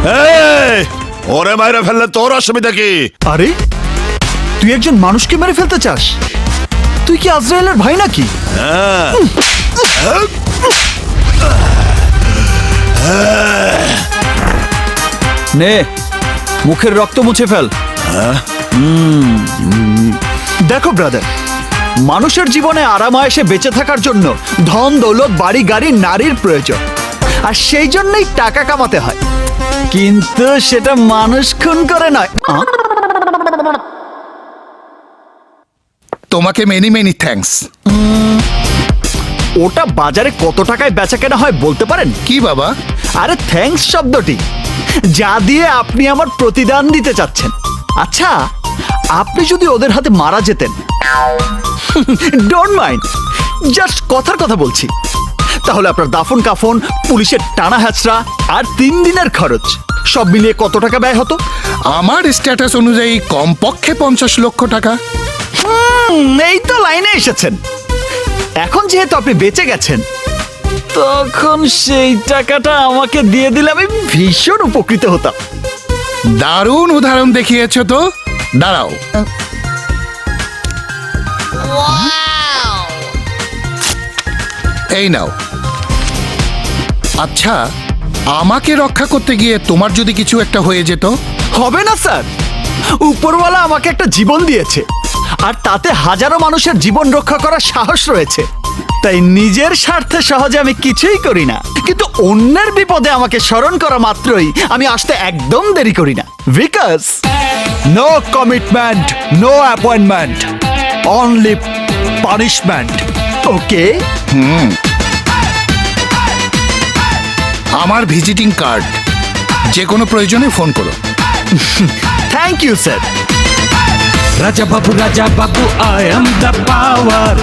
এই, ওরে মাইরে ফেললে তোর অসুবিধা কি? আরে তুই একজন মানুষকে মেরে ফেলতে চাস? তুই কি আজরায়েলের ভাই নাকি? হ্যাঁ। নে মুখের রক্ত মুছে ফেল। দেখো ব্রাদার, মানুষের জীবনে আরামায়েশে বেঁচে থাকার জন্য ধন দৌলত বাড়ি গাড়ি নারীর প্রয়োজন, আর সেই জন্যই টাকা কামাতে হয়, কিন্তু সেটা মানুষ খুন করে নয়। তোমাকে মেনি মেনি থ্যাঙ্কস। ওটা বাজারে কত টাকায় বেচা কেনা হয় বলতে পারেন? কি বাবা? আরে থ্যাঙ্কস শব্দটি, যা দিয়ে আপনি আমার প্রতিদান দিতে চাচ্ছেন। আচ্ছা, আপনি যদি ওদের হাতে মারা যেতেন, ডোন্ট মাইন্ড, জাস্ট কথার কথা বলছি, তাহলে আপনার দাফন কাফন, পুলিশের টানা হ্যাচড়া আর 3 দিনের খরচ সব মিলিয়ে কত টাকা ব্যয় হতো? আমার স্ট্যাটাস অনুযায়ী কমপক্ষে 50 লক্ষ টাকা। এই তো লাইনে এসেছেন। এখন যেহেতু আপনি বেঁচে গেছেন, তখন সেই টাকাটা আমাকে দিয়ে দিলে আমি ভীষণ উপকৃত হতাম। দারুণ উদাহরণ দেখিয়েছ তো। দাঁড়াও, এই নাও। আচ্ছা, আমাকে রক্ষা করতে গিয়ে তোমার যদি কিছু একটা হয়ে যেত? হবে না স্যার, উপরওয়ালা আমাকে একটা জীবন দিয়েছে, আর তাতে হাজারো মানুষের জীবন রক্ষা করার সাহস রয়েছে। তাই নিজের স্বার্থে সহজে আমি কিছুই করি না, কিন্তু অন্যের বিপদে আমাকে স্মরণ করা মাত্রই আমি আসতে একদম দেরি করি না। Because no commitment, no appointment, only punishment. Okay? আমার ভিজিটিং কার্ড, যে কোনো প্রয়োজনে ফোন করো। Thank you sir. Raja Babu, I am the power.